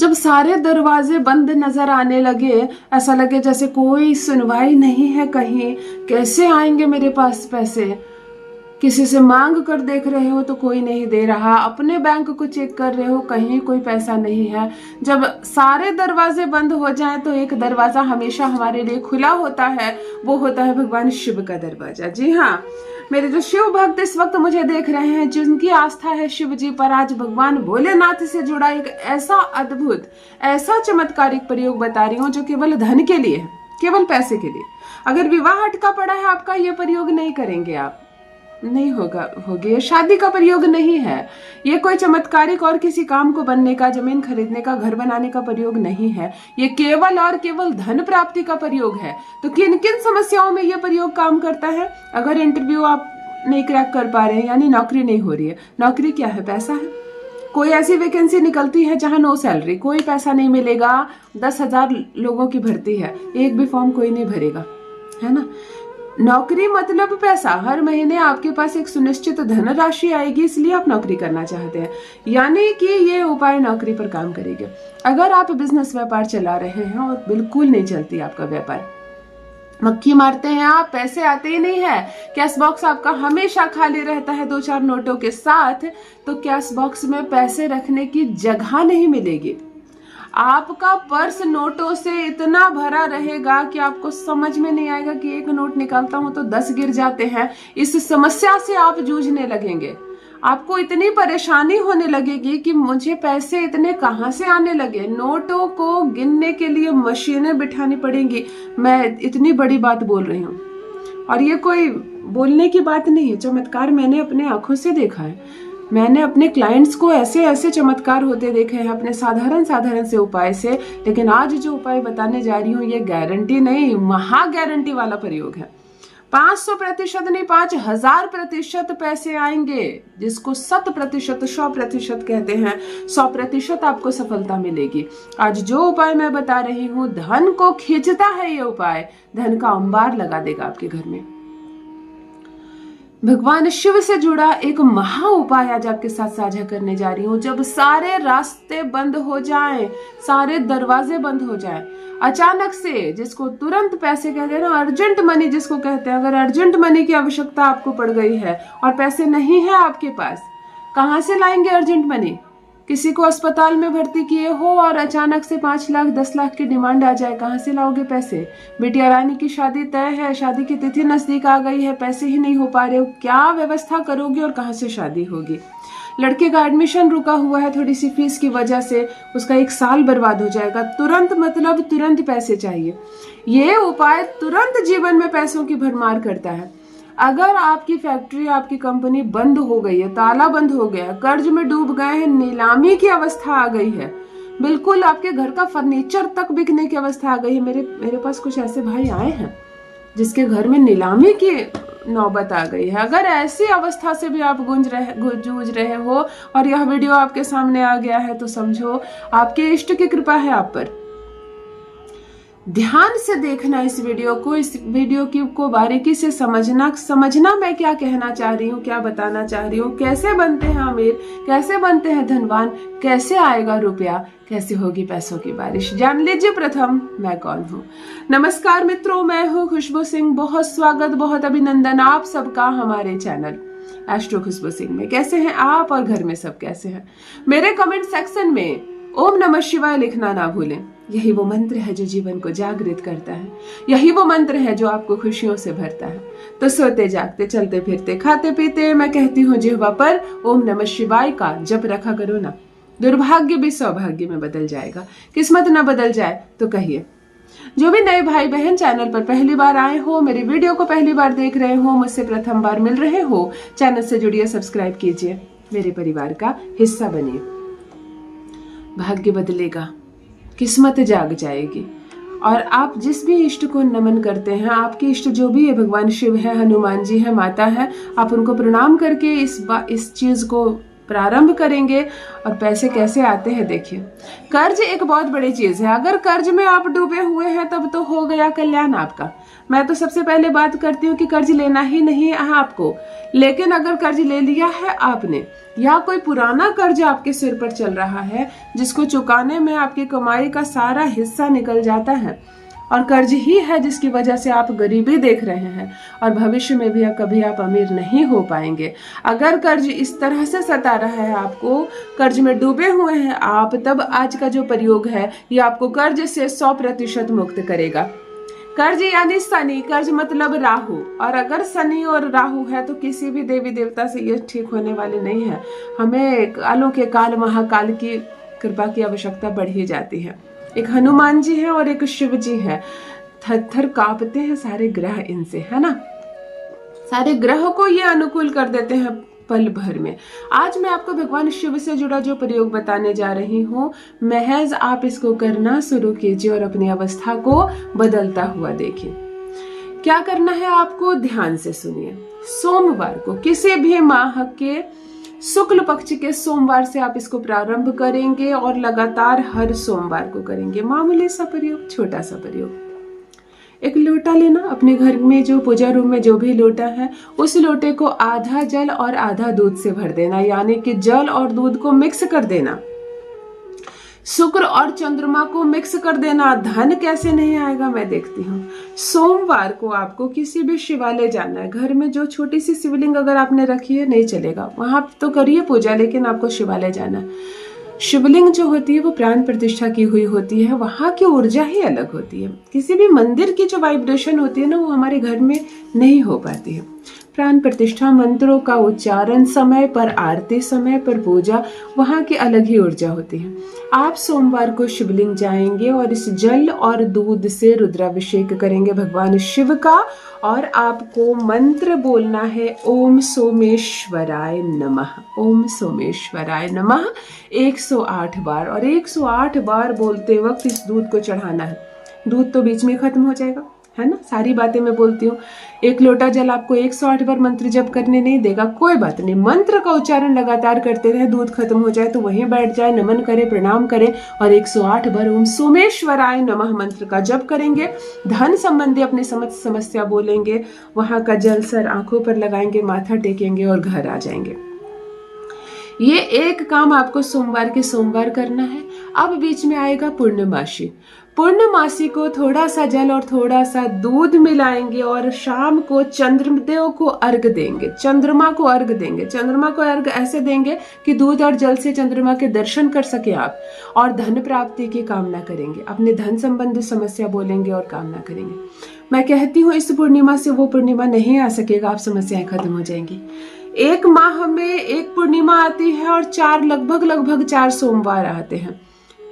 जब सारे दरवाजे बंद नजर आने लगे, ऐसा लगे जैसे कोई सुनवाई नहीं है कहीं, कैसे आएंगे मेरे पास पैसे। किसी से मांग कर देख रहे हो तो कोई नहीं दे रहा, अपने बैंक को चेक कर रहे हो कहीं कोई पैसा नहीं है। जब सारे दरवाजे बंद हो जाएं तो एक दरवाजा हमेशा हमारे लिए खुला होता है, वो होता है भगवान शिव का दरवाजा। जी हाँ, मेरे जो शिव भक्त इस वक्त मुझे देख रहे हैं, जिनकी आस्था है शिव जी पर, आज भगवान भोलेनाथ से जुड़ा एक ऐसा अद्भुत, ऐसा चमत्कारिक प्रयोग बता रही हूँ जो केवल धन के लिए है, केवल पैसे के लिए। अगर विवाह अटका पड़ा है आपका, ये प्रयोग नहीं करेंगे आप, नहीं होगी। ये शादी का प्रयोग नहीं है, ये कोई चमत्कारिक और किसी काम को बनने का, जमीन खरीदने का, घर बनाने का प्रयोग नहीं है। ये केवल और केवल धन प्राप्ति का प्रयोग है। तो किन किन समस्याओं में ये प्रयोग काम करता है? अगर इंटरव्यू आप नहीं क्रैक कर पा रहे हैं, यानी नौकरी नहीं हो रही है। नौकरी क्या है? पैसा है। कोई ऐसी वैकेंसी निकलती है जहां नो सैलरी, कोई पैसा नहीं मिलेगा, 10,000 लोगों की भर्ती है, एक भी फॉर्म कोई नहीं भरेगा, है ना। नौकरी मतलब पैसा, हर महीने आपके पास एक सुनिश्चित धनराशि आएगी, इसलिए आप नौकरी करना चाहते हैं, यानी कि ये उपाय नौकरी पर काम करेंगे। अगर आप बिजनेस व्यापार चला रहे हैं और बिल्कुल नहीं चलती आपका व्यापार, मक्खी मारते हैं आप, पैसे आते ही नहीं है, कैश बॉक्स आपका हमेशा खाली रहता है 2-4 नोटों के साथ, तो कैश बॉक्स में पैसे रखने की जगह नहीं मिलेगी। आपका पर्स नोटों से इतना भरा रहेगा कि आपको समझ में नहीं आएगा कि एक नोट निकालता हूं तो 10 गिर जाते हैं। इस समस्या से आप जूझने लगेंगे, आपको इतनी परेशानी होने लगेगी कि मुझे पैसे इतने कहां से आने लगे। नोटों को गिनने के लिए मशीनें बिठानी पड़ेंगी। मैं इतनी बड़ी बात बोल रही हूँ और ये कोई बोलने की बात नहीं है, चमत्कार मैंने अपने आंखों से देखा है। मैंने अपने क्लाइंट्स को ऐसे ऐसे चमत्कार होते देखे हैं अपने साधारण से उपाय से। लेकिन आज जो उपाय बताने जा रही हूँ, ये गारंटी नहीं, महा गारंटी वाला प्रयोग है। 500% नहीं, 5000% पैसे आएंगे, जिसको 100%, 100% कहते हैं। 100% आपको सफलता मिलेगी। आज जो उपाय मैं बता रही हूँ, धन को खींचता है ये उपाय, धन का अंबार लगा देगा आपके घर में। भगवान शिव से जुड़ा एक महा उपाय आज आपके साथ साझा करने जा रही हूँ। जब सारे रास्ते बंद हो जाएं, सारे दरवाजे बंद हो जाएं, अचानक से, जिसको तुरंत पैसे कहते हैं ना, अर्जेंट मनी जिसको कहते हैं, अगर अर्जेंट मनी की आवश्यकता आपको पड़ गई है और पैसे नहीं है आपके पास, कहाँ से लाएंगे अर्जेंट मनी? किसी को अस्पताल में भर्ती किए हो और अचानक से 5 लाख 10 लाख की डिमांड आ जाए, कहाँ से लाओगे पैसे? बिटिया रानी की शादी तय है, शादी की तिथि नजदीक आ गई है, पैसे ही नहीं हो पा रहे हो, क्या व्यवस्था करोगे और कहाँ से शादी होगी? लड़के का एडमिशन रुका हुआ है थोड़ी सी फीस की वजह से, उसका 1 साल बर्बाद हो जाएगा। तुरंत मतलब तुरंत पैसे चाहिए। ये उपाय तुरंत जीवन में पैसों की भरमार करता है। अगर आपकी फैक्ट्री, आपकी कंपनी बंद हो गई है, ताला बंद हो गया, कर्ज में डूब गए हैं, नीलामी की अवस्था आ गई है, बिल्कुल आपके घर का फर्नीचर तक बिकने की अवस्था आ गई है। मेरे पास कुछ ऐसे भाई आए हैं जिसके घर में नीलामी की नौबत आ गई है। अगर ऐसी अवस्था से भी आप जूझ रहे हो और यह वीडियो आपके सामने आ गया है, तो समझो आपके इष्ट की कृपा है आप पर। ध्यान से देखना इस वीडियो को बारीकी से समझना मैं क्या कहना चाह रही हूँ, क्या बताना चाह रही हूँ, कैसे बनते हैं अमीर, कैसे बनते हैं धनवान, कैसे आएगा रुपया, कैसे होगी पैसों की बारिश। जान लीजिए प्रथम मैं कौन हूँ। नमस्कार मित्रों, मैं हूँ खुशबू सिंह। बहुत स्वागत, बहुत अभिनंदन आप सबका हमारे चैनल एस्ट्रो खुशबू सिंह में। कैसे हैं आप और घर में सब कैसे हैं? मेरे कमेंट सेक्शन में ओम नमः शिवाय लिखना ना भूलें। यही वो मंत्र है जो जीवन को जागृत करता है, यही वो मंत्र है जो आपको खुशियों से भरता है। तो सोते जागते, चलते फिरते, खाते पीते, मैं कहती हूँ जिह्वा पर ओम नमः शिवाय का जप रखा करो ना। दुर्भाग्य भी सौभाग्य में बदल जाएगा। किस्मत ना बदल जाए तो कहिए। जो भी नए भाई बहन चैनल पर पहली बार आए हो, मेरे वीडियो को पहली बार देख रहे हो, मुझसे प्रथम बार मिल रहे हो, चैनल से जुड़िए, सब्सक्राइब कीजिए, मेरे परिवार का हिस्सा बनिए। भाग्य बदलेगा, किस्मत जाग जाएगी। और आप जिस भी इष्ट को नमन करते हैं, आपके इष्ट जो भी है, भगवान शिव है, हनुमान जी है, माता है, आप उनको प्रणाम करके इस चीज को प्रारंभ करेंगे। और पैसे कैसे आते हैं देखिए, कर्ज एक बहुत बड़ी चीज है। अगर कर्ज में आप डूबे हुए हैं तब तो हो गया कल्याण आपका। मैं तो सबसे पहले बात करती हूँ कि कर्ज लेना ही नहीं है आपको, लेकिन अगर कर्ज ले लिया है आपने या कोई पुराना कर्ज आपके सिर पर चल रहा है जिसको चुकाने में आपकी कमाई का सारा हिस्सा निकल जाता है, और कर्ज ही है जिसकी वजह से आप गरीबी देख रहे हैं और भविष्य में भी कभी आप अमीर नहीं हो पाएंगे। अगर कर्ज इस तरह से सता रहा है, आपको कर्ज में डूबे हुए हैं आप, तब आज का जो प्रयोग है ये आपको कर्ज से 100% मुक्त करेगा। कर्ज यानी शनि, कर्ज मतलब राहु, और अगर शनि और राहु है तो किसी भी देवी देवता से ये ठीक होने वाली नहीं है। हमें कालों के काल महाकाल की कृपा की आवश्यकता बढ़ ही जाती है। एक हनुमान जी है और एक शिव जी है, थर-थर कांपते हैं सारे ग्रह इनसे, है ना। सारे ग्रह को ये अनुकूल कर देते हैं पल भर में। आज मैं आपको भगवान शिव से जुड़ा जो प्रयोग बताने जा रही हूँ, महज आप इसको करना शुरू कीजिए और अपनी अवस्था को बदलता हुआ देखिए। क्या करना है आपको, ध्यान से सुनिए। सोमवार को, किसी भी माह के शुक्ल पक्ष के सोमवार से आप इसको प्रारंभ करेंगे और लगातार हर सोमवार को करेंगे। मामूली सा प्रयोग, छोटा सा प्रयोग। एक लोटा लेना, अपने घर में जो पूजा रूम में जो भी लोटा है उस लोटे को आधा जल और आधा दूध से भर देना, यानी कि जल और दूध को मिक्स कर देना। शुक्र और चंद्रमा को मिक्स कर देना। धन कैसे नहीं आएगा मैं देखती हूँ। सोमवार को आपको किसी भी शिवालय जाना है। घर में जो छोटी सी शिवलिंग अगर आपने रखी है नहीं चलेगा, वहां तो करिए पूजा, लेकिन आपको शिवालय जाना है। शिवलिंग जो होती है वो प्राण प्रतिष्ठा की हुई होती है, वहां की ऊर्जा ही अलग होती है। किसी भी मंदिर की जो वाइब्रेशन होती है ना, वो हमारे घर में नहीं हो पाती है। प्राण प्रतिष्ठा मंत्रों का उच्चारण समय पर, आरती समय पर, पूजा, वहां की अलग ही ऊर्जा होती है। आप सोमवार को शिवलिंग जाएंगे और इस जल और दूध से रुद्राभिषेक करेंगे भगवान शिव का, और आपको मंत्र बोलना है ओम सोमेश्वराय नमः। ओम सोमेश्वराय नमः 108 बार, और 108 बार बोलते वक्त इस दूध को चढ़ाना है। दूध तो बीच में खत्म हो जाएगा, है ना। सारी बातें मैं बोलती हूँ। एक लोटा जल आपको 108 बार मंत्र जप करने नहीं देगा, कोई बात नहीं। मंत्र का उच्चारण लगातार करते रहे, दूध खत्म हो जाए तो वहीं बैठ जाए, नमन करें, प्रणाम करें और 108 बार ओम सोमेश्वराय नमः मंत्र का जप करेंगे। धन संबंधी अपनी समस्या बोलेंगे, वहां का जल सर आंखों पर लगाएंगे, माथा टेकेंगे और घर आ जाएंगे। ये एक काम आपको सोमवार के सोमवार करना है। अब बीच में आएगा पूर्णमासी। पूर्णमासी को थोड़ा सा जल और थोड़ा सा दूध मिलाएंगे और शाम को चंद्रदेव को अर्घ देंगे, चंद्रमा को अर्घ देंगे। चंद्रमा को अर्घ ऐसे देंगे कि दूध और जल से चंद्रमा के दर्शन कर सके आप, और धन प्राप्ति की कामना करेंगे। अपने धन संबंधी समस्या बोलेंगे और कामना करेंगे। मैं कहती हूँ इस पूर्णिमा से वो पूर्णिमा नहीं आ सकेगा, आप समस्याएं खत्म हो जाएंगी। एक माह में एक पूर्णिमा आती है और लगभग 4 सोमवार आते हैं।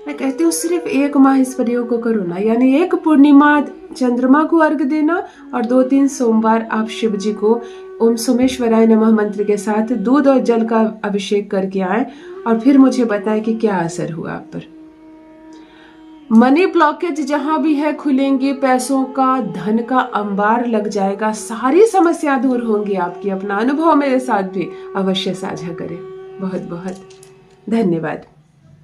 मैं कहती हूँ सिर्फ एक माह इस प्रयोग को करो ना, यानी एक पूर्णिमा चंद्रमा को अर्घ देना और 2-3 सोमवार आप शिव जी को ओम सोमेश्वराय नमः मंत्र के साथ दूध और जल का अभिषेक करके आए, और फिर मुझे बताएं कि क्या असर हुआ आप पर। मनी ब्लॉकेज जहां भी है खुलेंगे, पैसों का, धन का अंबार लग जाएगा, सारी समस्या दूर होंगी आपकी। अपना अनुभव मेरे साथ भी अवश्य साझा करें। बहुत बहुत धन्यवाद।